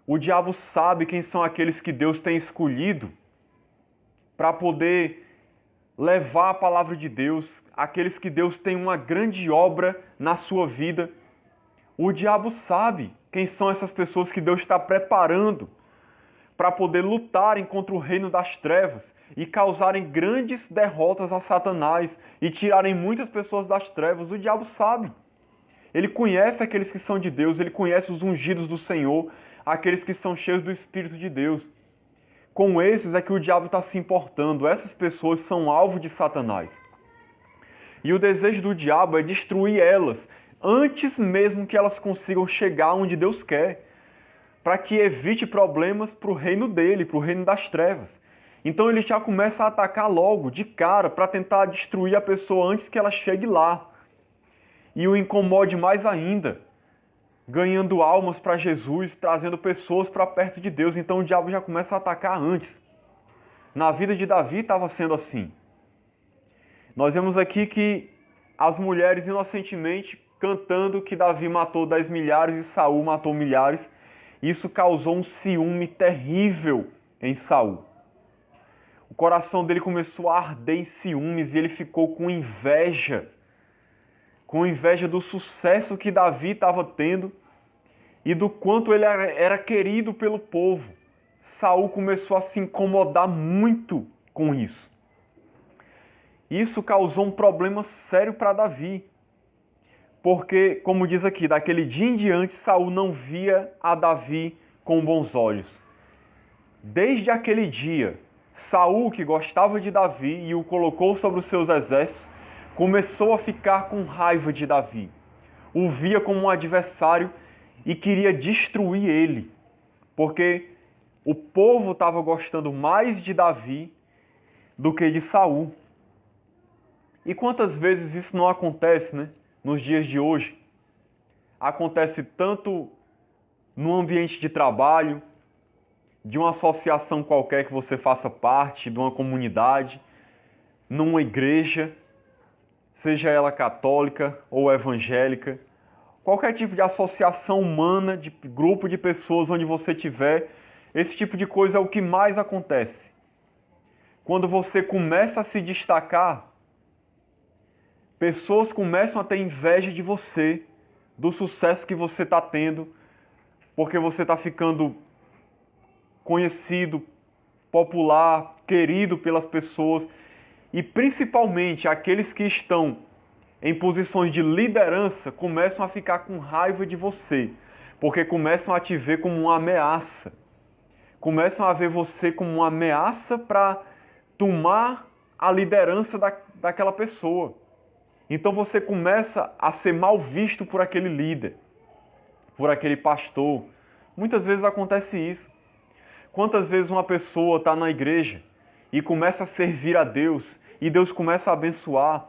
O diabo sabe quem são aqueles que Deus tem escolhido para poder levar a palavra de Deus, aqueles que Deus tem uma grande obra na sua vida. O diabo sabe quem são essas pessoas que Deus está preparando para poder lutarem contra o reino das trevas e causarem grandes derrotas a Satanás e tirarem muitas pessoas das trevas. O diabo sabe. Ele conhece aqueles que são de Deus, ele conhece os ungidos do Senhor, aqueles que são cheios do Espírito de Deus. Com esses é que o diabo está se importando. Essas pessoas são alvo de Satanás. E o desejo do diabo é destruir elas antes mesmo que elas consigam chegar onde Deus quer, para que evite problemas para o reino dele, para o reino das trevas. Então ele já começa a atacar logo, de cara, para tentar destruir a pessoa antes que ela chegue lá. E o incomode mais ainda, ganhando almas para Jesus, trazendo pessoas para perto de Deus. Então o diabo já começa a atacar antes. Na vida de Davi estava sendo assim. Nós vemos aqui que as mulheres inocentemente cantando que Davi matou 10 milhares e Saul matou milhares. Isso causou um ciúme terrível em Saul. O coração dele começou a arder em ciúmes e ele ficou com inveja do sucesso que Davi estava tendo e do quanto ele era querido pelo povo. Saul começou a se incomodar muito com isso. Isso causou um problema sério para Davi. Porque, como diz aqui, daquele dia em diante, Saul não via a Davi com bons olhos. Desde aquele dia, Saul, que gostava de Davi e o colocou sobre os seus exércitos, começou a ficar com raiva de Davi. O via como um adversário e queria destruir ele. Porque o povo estava gostando mais de Davi do que de Saul. E quantas vezes isso não acontece, né? Nos dias de hoje. Acontece tanto no ambiente de trabalho, de uma associação qualquer que você faça parte, de uma comunidade, numa igreja, seja ela católica ou evangélica, qualquer tipo de associação humana, de grupo de pessoas onde você tiver, esse tipo de coisa é o que mais acontece. Quando você começa a se destacar, pessoas começam a ter inveja de você, do sucesso que você está tendo, porque você está ficando conhecido, popular, querido pelas pessoas, e principalmente aqueles que estão em posições de liderança começam a ficar com raiva de você, porque começam a te ver como uma ameaça. Começam a ver você como uma ameaça para tomar a liderança daquela pessoa. Então você começa a ser mal visto por aquele líder, por aquele pastor. Muitas vezes acontece isso. Quantas vezes uma pessoa está na igreja e começa a servir a Deus e Deus começa a abençoar.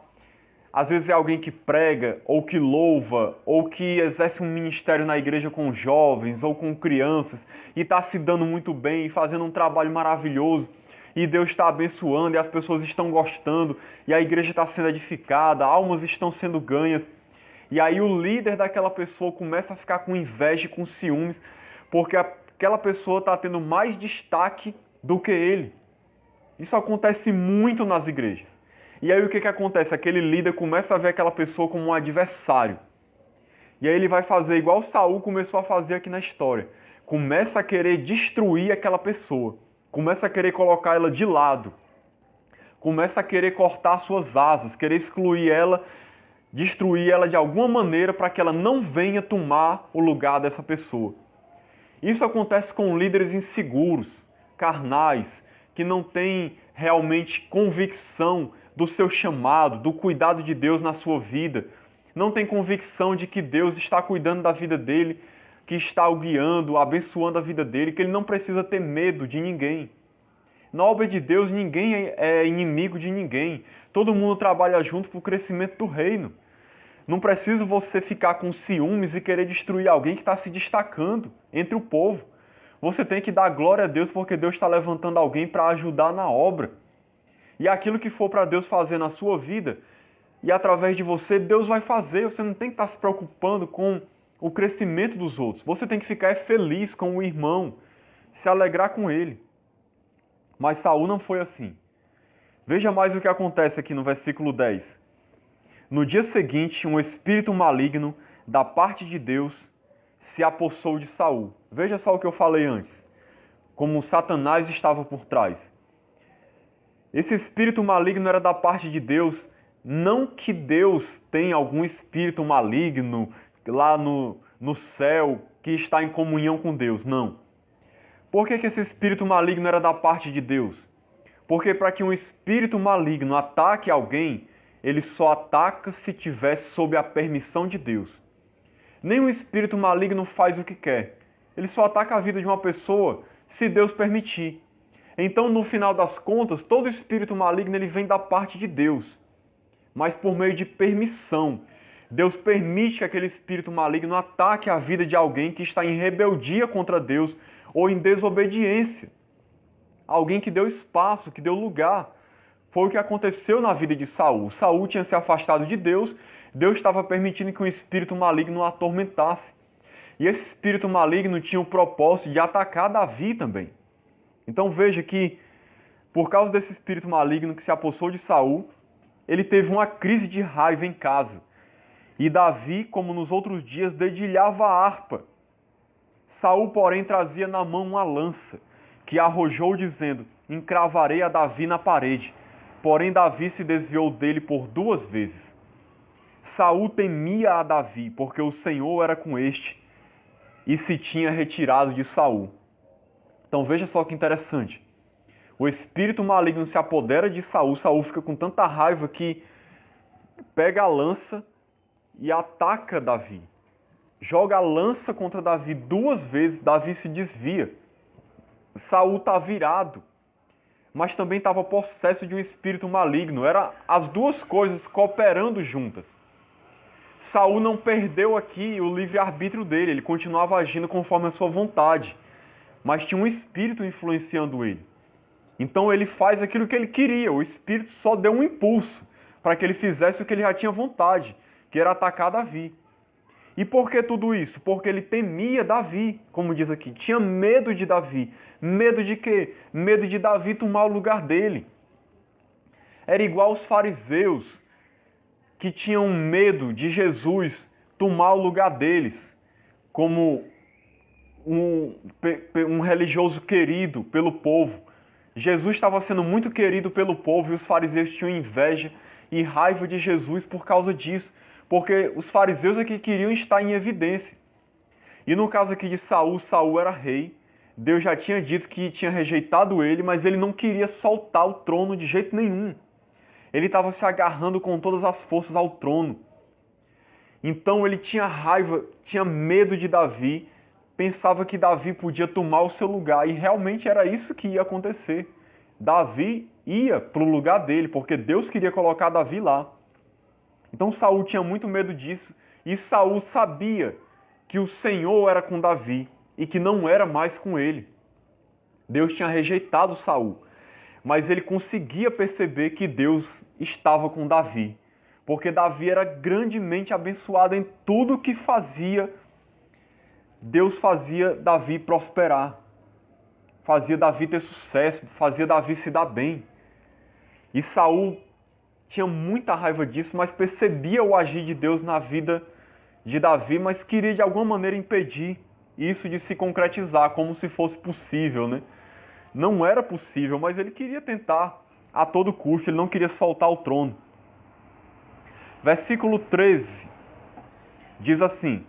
Às vezes é alguém que prega, ou que louva, ou que exerce um ministério na igreja com jovens ou com crianças e está se dando muito bem, fazendo um trabalho maravilhoso. E Deus está abençoando e as pessoas estão gostando e a igreja está sendo edificada, almas estão sendo ganhas. E aí o líder daquela pessoa começa a ficar com inveja e com ciúmes, porque aquela pessoa está tendo mais destaque do que ele. Isso acontece muito nas igrejas. E aí o que acontece? Aquele líder começa a ver aquela pessoa como um adversário. E aí ele vai fazer igual Saul começou a fazer aqui na história. Começa a querer destruir aquela pessoa. Começa a querer colocar ela de lado. Começa a querer cortar suas asas, querer excluir ela, destruir ela de alguma maneira para que ela não venha tomar o lugar dessa pessoa. Isso acontece com líderes inseguros, carnais, que não têm realmente convicção do seu chamado, do cuidado de Deus na sua vida. Não tem convicção de que Deus está cuidando da vida dele, que está o guiando, abençoando a vida dele, que ele não precisa ter medo de ninguém. Na obra de Deus, ninguém é inimigo de ninguém. Todo mundo trabalha junto para o crescimento do reino. Não precisa você ficar com ciúmes e querer destruir alguém que está se destacando entre o povo. Você tem que dar glória a Deus porque Deus está levantando alguém para ajudar na obra. E aquilo que for para Deus fazer na sua vida, e através de você, Deus vai fazer. Você não tem que estar se preocupando com o crescimento dos outros. Você tem que ficar feliz com o irmão, se alegrar com ele. Mas Saul não foi assim. Veja mais o que acontece aqui no versículo 10. No dia seguinte, um espírito maligno da parte de Deus se apossou de Saul. Veja só o que eu falei antes, como Satanás estava por trás. Esse espírito maligno era da parte de Deus, não que Deus tenha algum espírito maligno lá no céu que está em comunhão com Deus, não. Por que esse espírito maligno era da parte de Deus? Porque para que um espírito maligno ataque alguém, ele só ataca se tiver sob a permissão de Deus. Nenhum espírito maligno faz o que quer. Ele só ataca a vida de uma pessoa se Deus permitir. Então, no final das contas, todo espírito maligno ele vem da parte de Deus, mas por meio de permissão. Deus permite que aquele espírito maligno ataque a vida de alguém que está em rebeldia contra Deus ou em desobediência. Alguém que deu espaço, que deu lugar. Foi o que aconteceu na vida de Saul. Saul tinha se afastado de Deus, Deus estava permitindo que um espírito maligno o atormentasse. E esse espírito maligno tinha o propósito de atacar Davi também. Então veja que, por causa desse espírito maligno que se apossou de Saul, ele teve uma crise de raiva em casa. E Davi, como nos outros dias, dedilhava a harpa. Saul, porém, trazia na mão uma lança, que arrojou dizendo: encravarei a Davi na parede. Porém Davi se desviou dele por 2 vezes. Saul temia a Davi, porque o Senhor era com este, e se tinha retirado de Saul. Então veja só que interessante. O espírito maligno se apodera de Saul. Saul fica com tanta raiva que pega a lança e ataca Davi. Joga a lança contra Davi 2 vezes, Davi se desvia. Saul está virado, mas também estava possesso de um espírito maligno. Eram as duas coisas cooperando juntas. Saul não perdeu aqui o livre-arbítrio dele, ele continuava agindo conforme a sua vontade, mas tinha um espírito influenciando ele. Então ele faz aquilo que ele queria, o espírito só deu um impulso para que ele fizesse o que ele já tinha vontade, que era atacar Davi. E por que tudo isso? Porque ele temia Davi, como diz aqui, tinha medo de Davi. Medo de quê? Medo de Davi tomar o lugar dele. Era igual os fariseus, que tinham medo de Jesus tomar o lugar deles, como um religioso querido pelo povo. Jesus estava sendo muito querido pelo povo e os fariseus tinham inveja e raiva de Jesus por causa disso, porque os fariseus é que queriam estar em evidência. E no caso aqui de Saul, Saul era rei, Deus já tinha dito que tinha rejeitado ele, mas ele não queria soltar o trono de jeito nenhum. Ele estava se agarrando com todas as forças ao trono. Então ele tinha raiva, tinha medo de Davi, pensava que Davi podia tomar o seu lugar, e realmente era isso que ia acontecer. Davi ia para o lugar dele, porque Deus queria colocar Davi lá. Então Saul tinha muito medo disso, e Saul sabia que o Senhor era com Davi e que não era mais com ele. Deus tinha rejeitado Saul, mas ele conseguia perceber que Deus estava com Davi, porque Davi era grandemente abençoado em tudo que fazia. Deus fazia Davi prosperar, fazia Davi ter sucesso, fazia Davi se dar bem. E Saul tinha muita raiva disso, mas percebia o agir de Deus na vida de Davi, mas queria de alguma maneira impedir isso de se concretizar, como se fosse possível, né? Não era possível, mas ele queria tentar a todo custo, ele não queria soltar o trono. Versículo 13 diz assim: